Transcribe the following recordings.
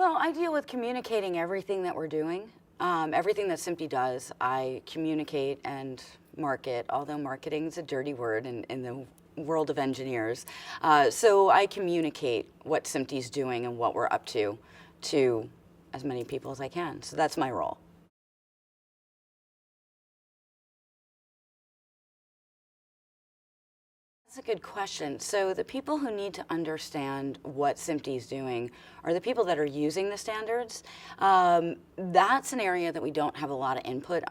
Well, I deal with communicating everything that we're doing. Everything that Simpy does, I communicate and market, although marketing is a dirty word in the world of engineers. So I communicate what Simpy's doing and what we're up to as many people as I can. So that's my role. That's a good question. So the people who need to understand what SMPTE is doing are the people that are using the standards. That's an area that we don't have a lot of input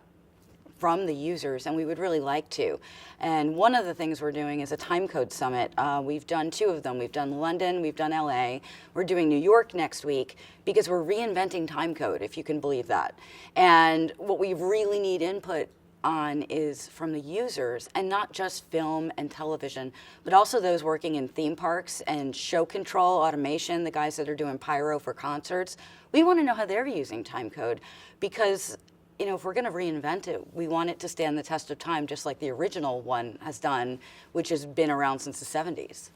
from the users, and we would really like to. And one of the things we're doing is a timecode summit. We've done 2 of them. We've done London, we've done LA. We're doing New York next week because we're reinventing timecode, if you can believe that. And what we really need input on is from the users, and not just film and television, but also those working in theme parks and show control, automation, the guys that are doing pyro for concerts. We want to know how they're using timecode because, you know, if we're going to reinvent it, we want it to stand the test of time, just like the original one has done, which has been around since the 70s.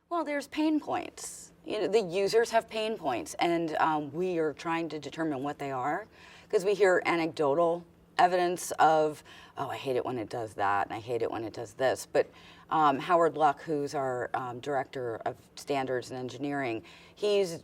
Well, there's pain points. You know, the users have pain points, and we are trying to determine what they are, because we hear anecdotal evidence of, oh, I hate it when it does that, and I hate it when it does this. But Howard Luck, who's our director of standards and engineering, he's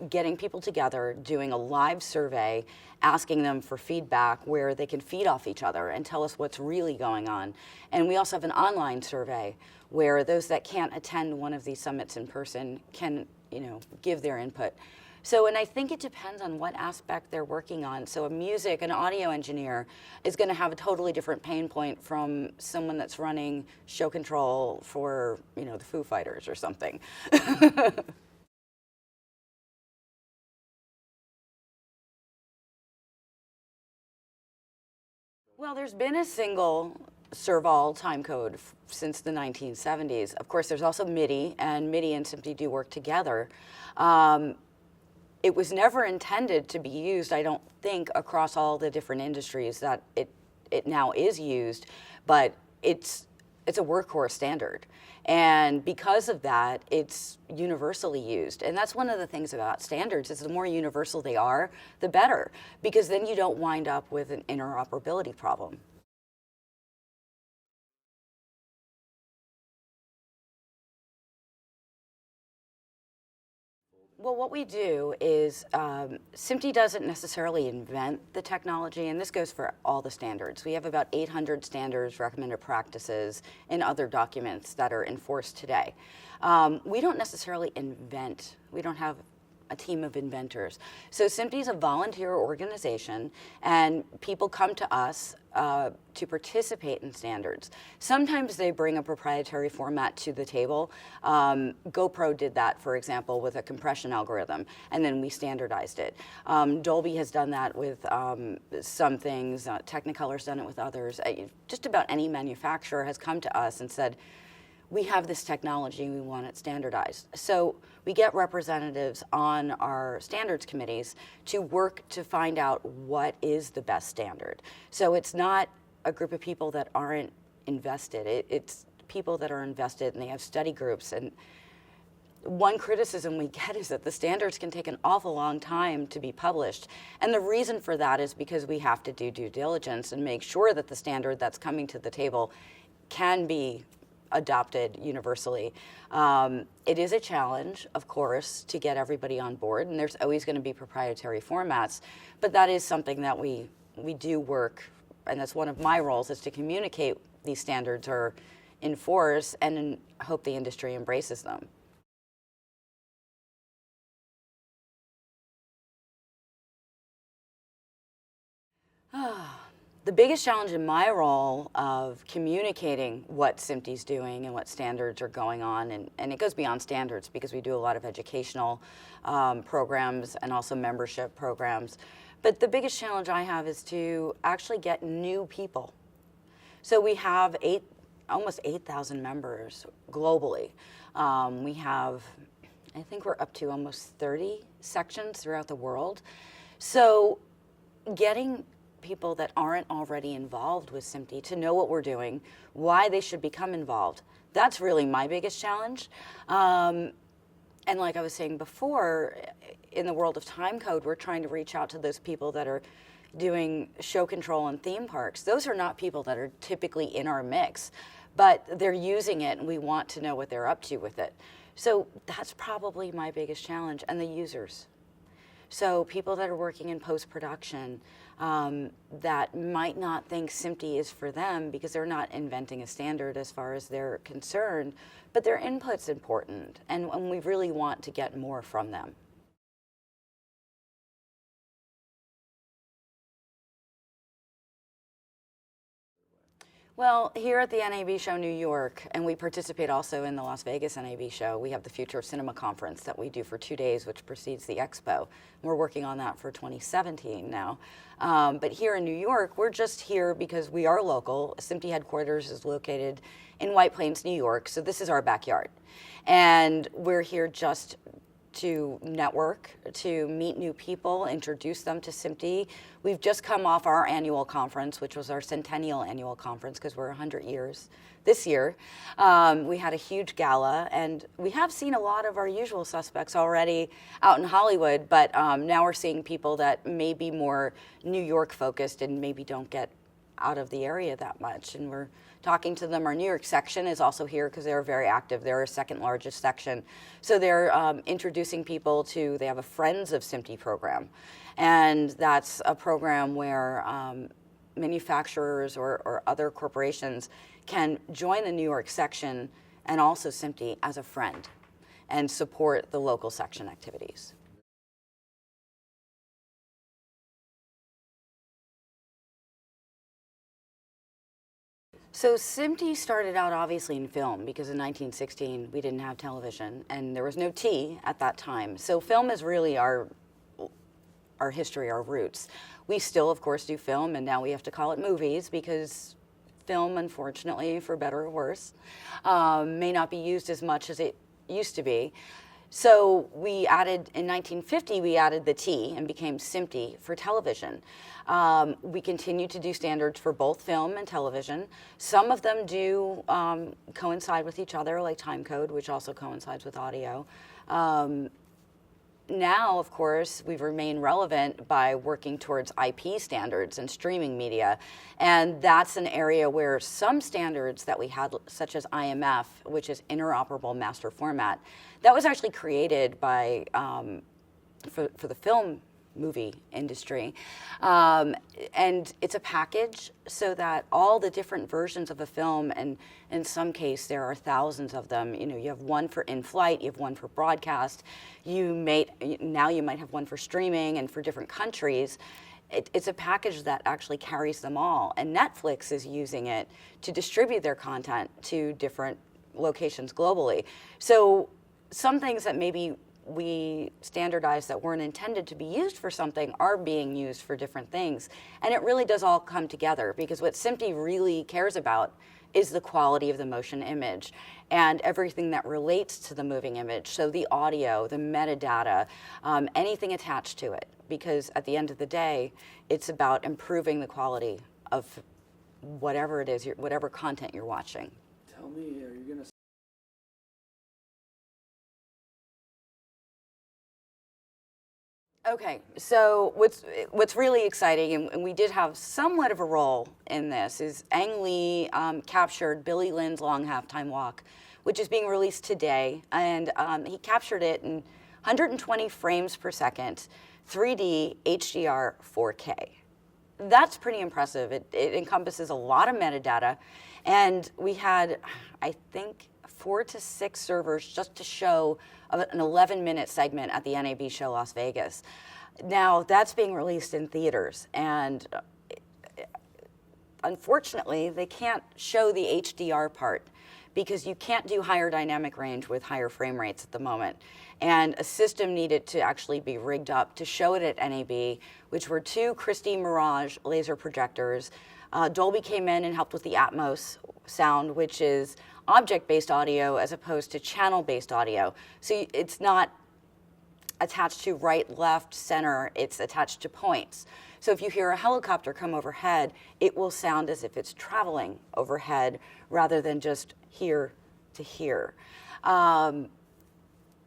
getting people together, doing a live survey, asking them for feedback where they can feed off each other and tell us what's really going on. And we also have an online survey where those that can't attend one of these summits in person can, you know, give their input. So, and I think it depends on what aspect they're working on. So an audio engineer is going to have a totally different pain point from someone that's running show control for, you know, the Foo Fighters or something. Well, there's been a single Serval timecode since the 1970s. Of course, there's also MIDI, and MIDI and SMPTE do work together. It was never intended to be used, I don't think, across all the different industries that it now is used, but it's a workhorse standard. And because of that, it's universally used. And that's one of the things about standards, is the more universal they are, the better, because then you don't wind up with an interoperability problem. Well, what we do is SMPTE doesn't necessarily invent the technology, and this goes for all the standards. We have about 800 standards, recommended practices, and other documents that are enforced today. We don't necessarily invent. We don't have a team of inventors. So SMPTE is a volunteer organization, and people come to us to participate in standards. Sometimes they bring a proprietary format to the table. GoPro did that, for example, with a compression algorithm, and then we standardized it. Dolby has done that with some things. Technicolor's done it with others. Just about any manufacturer has come to us and said, we have this technology and we want it standardized. So we get representatives on our standards committees to work to find out what is the best standard. So it's not a group of people that aren't invested. It's people that are invested, and they have study groups. And one criticism we get is that the standards can take an awful long time to be published. And the reason for that is because we have to do due diligence and make sure that the standard that's coming to the table can be adopted universally. It is a challenge, of course, to get everybody on board, and there's always going to be proprietary formats, but that is something that we do work, and that's one of my roles, is to communicate these standards are in force and hope the industry embraces them. The biggest challenge in my role of communicating what SMPTE's doing and what standards are going on, and it goes beyond standards because we do a lot of educational programs and also membership programs. But the biggest challenge I have is to actually get new people. So we have almost 8,000 members globally. We have, I think we're up to almost 30 sections throughout the world. So getting people that aren't already involved with SMPTE to know what we're doing, why they should become involved. That's really my biggest challenge. And like I was saying before, in the world of time code, we're trying to reach out to those people that are doing show control and theme parks. Those are not people that are typically in our mix, but they're using it and we want to know what they're up to with it. So that's probably my biggest challenge, and the users. So people that are working in post-production that might not think SMPTE is for them because they're not inventing a standard as far as they're concerned, but their input's important, and we really want to get more from them. Well, here at the NAB Show New York, and we participate also in the Las Vegas NAB Show, we have the Future of Cinema Conference that we do for 2 days, which precedes the Expo. We're working on that for 2017 now. But here in New York, we're just here because we are local. SMPTE headquarters is located in White Plains, New York, so this is our backyard. And we're here just to network, to meet new people, introduce them to SMPTE. We've just come off our annual conference, which was our centennial annual conference because we're 100 years this year. We had a huge gala, and we have seen a lot of our usual suspects already out in Hollywood, but now we're seeing people that may be more New York focused and maybe don't get out of the area that much, and we're talking to them. Our New York section is also here because they're very active. They're our second largest section. So they're introducing people to, they have a Friends of SMPTE program. And that's a program where manufacturers or other corporations can join the New York section and also SMPTE as a friend and support the local section activities. So SMPTE started out obviously in film because in 1916 we didn't have television and there was no T at that time. So film is really our history, our roots. We still, of course, do film, and now we have to call it movies because film, unfortunately, for better or worse, may not be used as much as it used to be. So we added, in 1950, we added the T and became SMPTE for television. We continue to do standards for both film and television. Some of them do coincide with each other, like time code, which also coincides with audio. Now, of course, we've remained relevant by working towards IP standards and streaming media. And that's an area where some standards that we had, such as IMF, which is interoperable master format, that was actually created by, for the film movie industry. And it's a package so that all the different versions of a film, and in some case there are thousands of them, you know, you have one for in-flight, you have one for broadcast, now you might have one for streaming and for different countries. It's a package that actually carries them all, and Netflix is using it to distribute their content to different locations globally. So some things that maybe we standardized that weren't intended to be used for something are being used for different things. And it really does all come together because what SMPTE really cares about is the quality of the motion image and everything that relates to the moving image. So the audio, the metadata, anything attached to it. Because at the end of the day, it's about improving the quality of whatever it is, whatever content you're watching. Tell me, are you going to... Okay, so what's really exciting, and we did have somewhat of a role in this, is Ang Lee captured Billy Lynn's Long Halftime Walk, which is being released today, and he captured it in 120 frames per second, 3D, HDR, 4K. That's pretty impressive. It encompasses a lot of metadata, and we had, I think, 4 to 6 servers just to show an 11-minute segment at the NAB Show Las Vegas. Now, that's being released in theaters, and unfortunately, they can't show the HDR part because you can't do higher dynamic range with higher frame rates at the moment. And a system needed to actually be rigged up to show it at NAB, which were 2 Christie Mirage laser projectors. Dolby came in and helped with the Atmos sound, which is object-based audio as opposed to channel-based audio. So it's not attached to right, left, center. It's attached to points. So if you hear a helicopter come overhead, it will sound as if it's traveling overhead rather than just here to here.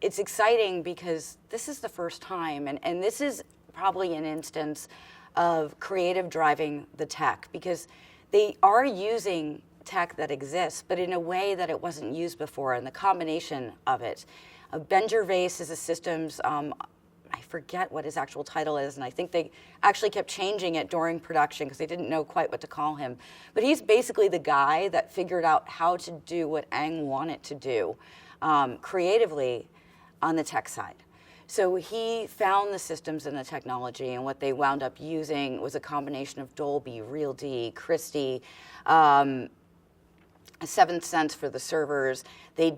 It's exciting because this is the first time, and this is probably an instance of creative driving the tech, because they are using tech that exists, but in a way that it wasn't used before, and the combination of it. Ben Gervais is a systems, I forget what his actual title is, and I think they actually kept changing it during production because they didn't know quite what to call him. But he's basically the guy that figured out how to do what Amiee wanted to do creatively on the tech side. So he found the systems and the technology, and what they wound up using was a combination of Dolby, Real D, Christie, Seventh Sense for the servers. They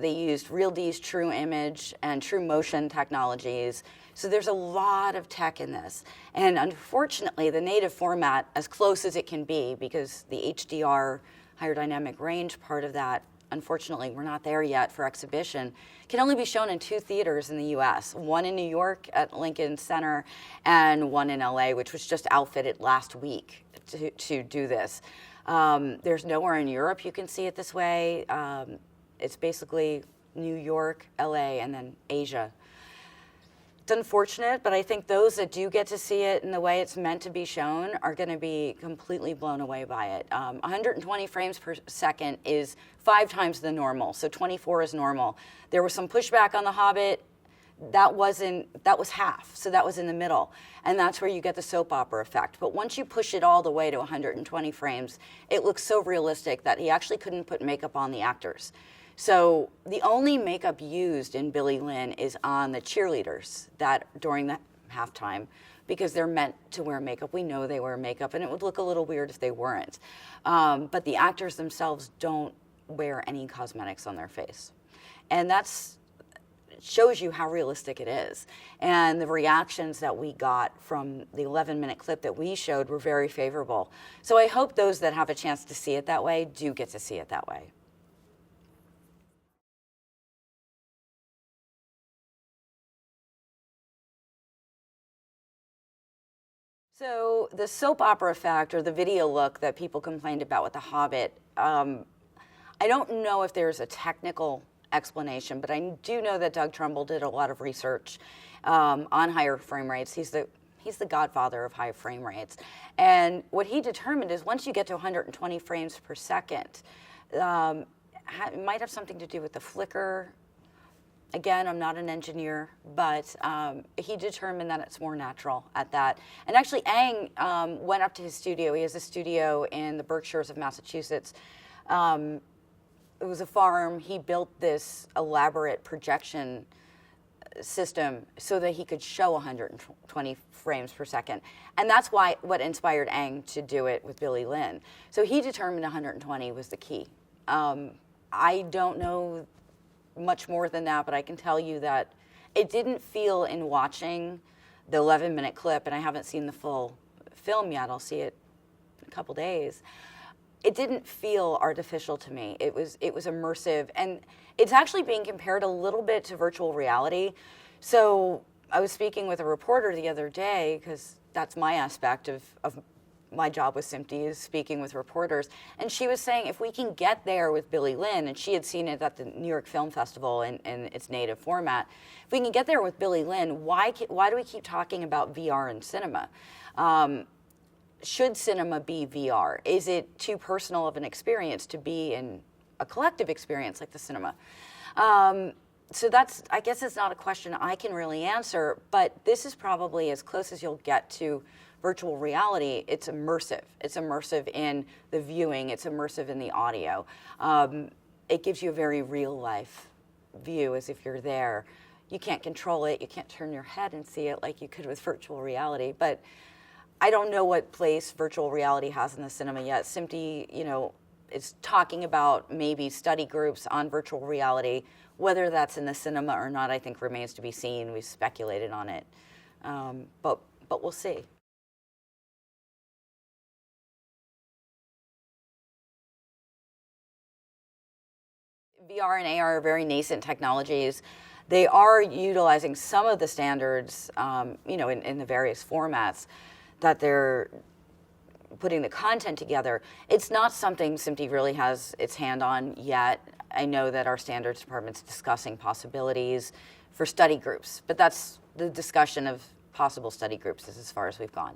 used Real D's True Image and True Motion technologies. So there's a lot of tech in this. And unfortunately, the native format, as close as it can be, because the HDR, higher dynamic range part of that, unfortunately, we're not there yet for exhibition, can only be shown in 2 theaters in the US, one in New York at Lincoln Center and one in LA, which was just outfitted last week to do this. There's nowhere in Europe you can see it this way. It's basically New York, LA, and then Asia. It's unfortunate, but I think those that do get to see it in the way it's meant to be shown are going to be completely blown away by it. 120 frames per second is 5 times the normal, so 24 is normal. There was some pushback on The Hobbit. That was half, so that was in the middle. And that's where you get the soap opera effect. But once you push it all the way to 120 frames, it looks so realistic that he actually couldn't put makeup on the actors. So the only makeup used in Billy Lynn is on the cheerleaders that during the halftime, because they're meant to wear makeup. We know they wear makeup, and it would look a little weird if they weren't. But the actors themselves don't wear any cosmetics on their face. And that's shows you how realistic it is. And the reactions that we got from the 11-minute clip that we showed were very favorable. So I hope those that have a chance to see it that way do get to see it that way. So the soap opera effect, or the video look that people complained about with The Hobbit, I don't know if there's a technical explanation, but I do know that Doug Trumbull did a lot of research on higher frame rates. He's the godfather of high frame rates. And what he determined is once you get to 120 frames per second, it might have something to do with the flicker. Again, I'm not an engineer, but he determined that it's more natural at that. And actually, Amiee went up to his studio. He has a studio in the Berkshires of Massachusetts. It was a farm. He built this elaborate projection system so that he could show 120 frames per second. And that's what inspired Amiee to do it with Billy Lynn. So he determined 120 was the key. I don't know much more than that, but I can tell you that it didn't feel in watching the 11-minute clip, and I haven't seen the full film yet. I'll see it in a couple days. It didn't feel artificial to me. It was immersive, and it's actually being compared a little bit to virtual reality. So I was speaking with a reporter the other day, because that's my aspect of my job with SMPTE, is speaking with reporters, and she was saying if we can get there with Billy Lynn, and she had seen it at the New York Film Festival in its native format, if we can get there with Billy Lynn, why do we keep talking about VR in cinema? Should cinema be VR? Is it too personal of an experience to be in a collective experience like the cinema? So I guess it's not a question I can really answer, but this is probably as close as you'll get to virtual reality. It's immersive. It's immersive in the viewing. It's immersive in the audio. It gives you a very real life view as if you're there. You can't control it. You can't turn your head and see it like you could with virtual reality, but I don't know what place virtual reality has in the cinema yet. SMPTE, is talking about maybe study groups on virtual reality. Whether that's in the cinema or not, I think remains to be seen. We've speculated on it, but we'll see. VR and AR are very nascent technologies. They are utilizing some of the standards, in the various formats that they're putting the content together. It's not something SMPTE really has its hand on yet. I know that our standards department's discussing possibilities for study groups, but that's the discussion of possible study groups is as far as we've gone.